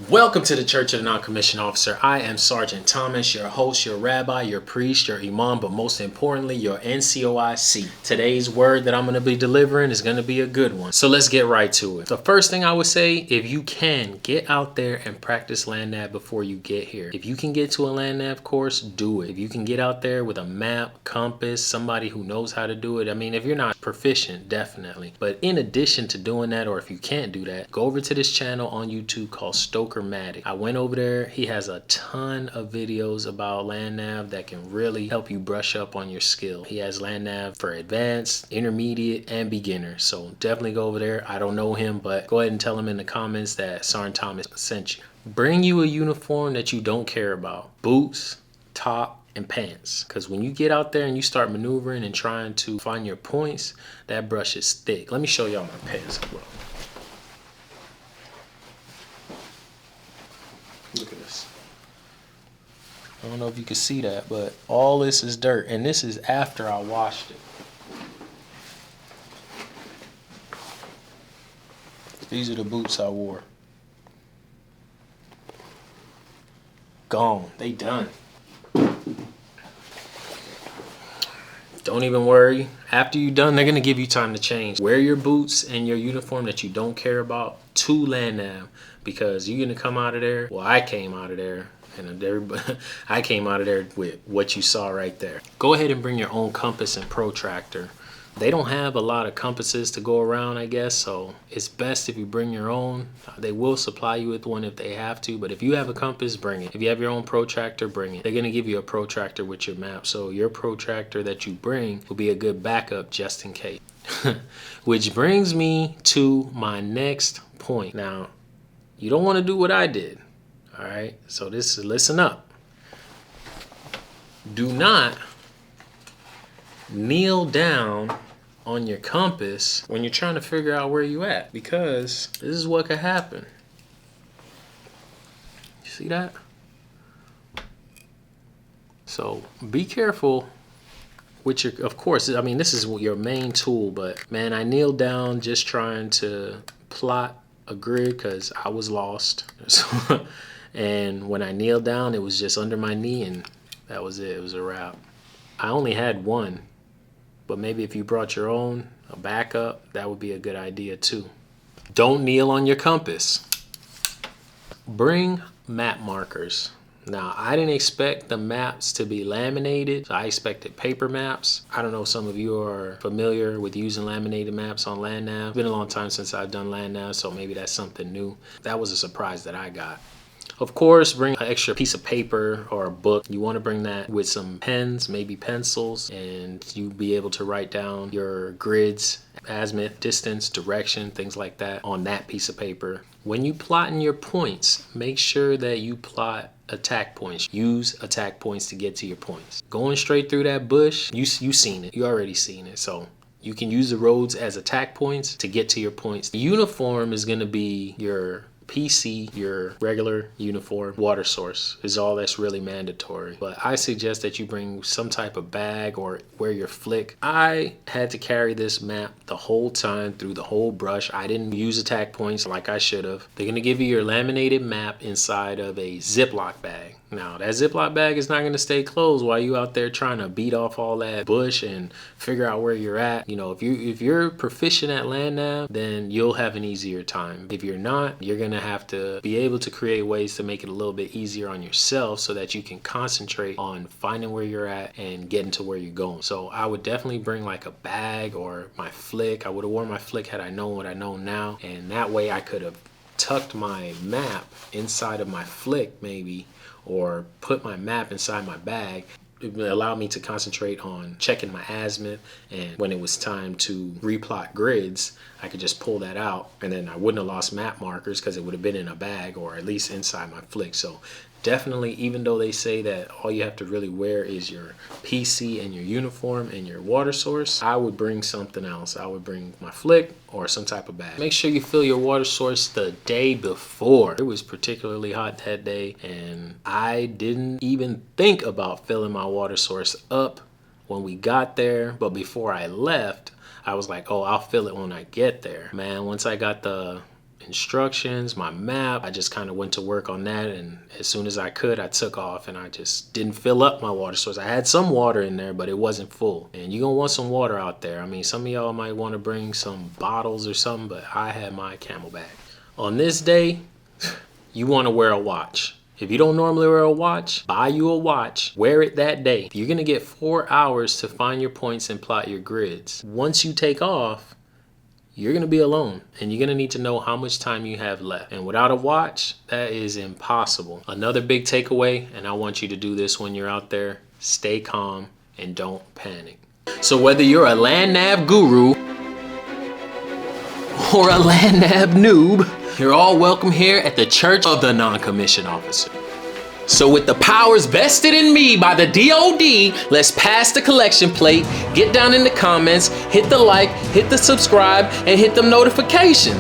Welcome to the Church of the Non-Commissioned Officer. I am Sergeant Thomas, your host, your rabbi, your priest, your imam, but most importantly, your NCOIC. Today's word that I'm going to be delivering is going to be a good one. So let's get right to it. The first thing I would say, if you can, get out there and practice Land-Nav before you get here. If you can get to a Land-Nav course, do it. If you can get out there with a map, compass, somebody who knows how to do it. I mean, if you're not proficient, definitely. But in addition to doing that, or if you can't do that, go over to this channel on YouTube called Stoker. I went over there. He has a ton of videos about Land-Nav that can really help you brush up on your skill. He has Land-Nav for advanced, intermediate, and beginner. So definitely go over there. I don't know him, but go ahead and tell him in the comments that Sergeant Thomas sent you. Bring you a uniform that you don't care about. Boots, top, and pants. Because when you get out there and you start maneuvering and trying to find your points, that brush is thick. Let me show y'all my pants, bro. Look at this. I don't know if you can see that, but all this is dirt, and this is after I washed it. These are the boots I wore. Gone. They done. Don't even worry. After you're done, they're going to give you time to change. Wear your boots and your uniform that you don't care about to Land-Nav, because you're going to come out of there. Well, I came out of there, and everybody, I came out of there with what you saw right there. Go ahead and bring your own compass and protractor. They don't have a lot of compasses to go around, I guess, so it's best if you bring your own. They will supply you with one if they have to, but if you have a compass, bring it. If you have your own protractor, bring it. They're going to give you a protractor with your map, so your protractor that you bring will be a good backup just in case. Which brings me to my next point. Now, you don't want to do what I did, all right? So listen up. Do not kneel down on your compass when you're trying to figure out where you at, because this is what could happen. You see that? So be careful with your, of course, I mean, this is your main tool, but man, I kneeled down just trying to plot a grid because I was lost. And when I kneeled down, it was just under my knee, and that was it. It was a wrap. I only had one. But maybe if you brought your own, a backup, that would be a good idea too. Don't kneel on your compass. Bring map markers. Now, I didn't expect the maps to be laminated. So I expected paper maps. I don't know if some of you are familiar with using laminated maps on Land-Nav. It's been a long time since I've done Land-Nav, so maybe that's something new. That was a surprise that I got. Of course, bring an extra piece of paper or a book. You want to bring that with some pens, maybe pencils, and you'll be able to write down your grids, azimuth, distance, direction, things like that on that piece of paper. When you plotting your points, make sure that you plot attack points. Use attack points to get to your points. Going straight through that bush, you seen it. You already seen it. So you can use the roads as attack points to get to your points. The uniform is going to be your PC, your regular uniform. Water source is all that's really mandatory. But I suggest that you bring some type of bag or wear your flick. I had to carry this map the whole time through the whole brush. I didn't use attack points like I should have. They're going to give you your laminated map inside of a Ziploc bag. Now, that Ziploc bag is not going to stay closed while you out there trying to beat off all that bush and figure out where you're at. You know, if you're proficient at Land-Nav, then you'll have an easier time. If you're not, you're going to have to be able to create ways to make it a little bit easier on yourself so that you can concentrate on finding where you're at and getting to where you're going. So I would definitely bring like a bag or my flick. I would have worn my flick had I known what I know now. And that way I could have tucked my map inside of my flick maybe, or put my map inside my bag. It would allow me to concentrate on checking my azimuth, and when it was time to replot grids, I could just pull that out, and then I wouldn't have lost map markers because it would have been in a bag or at least inside my flick. So definitely, even though they say that all you have to really wear is your PC and your uniform and your water source, I would bring something else. I would bring my flick or some type of bag. Make sure you fill your water source the day before. It was particularly hot that day, and I didn't even think about filling my water source up when we got there. But before I left, I was like, oh, I'll fill it when I get there. Man, once I got the instructions, my map. I just kind of went to work on that, and as soon as I could, I took off, and I just didn't fill up my water source. I had some water in there, but it wasn't full. And you're gonna want some water out there. I mean, some of y'all might want to bring some bottles or something, but I had my Camelback. On this day, you want to wear a watch. If you don't normally wear a watch, buy you a watch, wear it that day. You're gonna get 4 hours to find your points and plot your grids. Once you take off, you're gonna be alone, and you're gonna need to know how much time you have left. And without a watch, that is impossible. Another big takeaway, and I want you to do this when you're out there, stay calm and don't panic. So whether you're a land-nav guru or a land-nav noob, you're all welcome here at the Church of the Non-Commissioned Officer. So with the powers vested in me by the DOD, let's pass the collection plate, get down in the comments, hit the like, hit the subscribe, and hit the notification.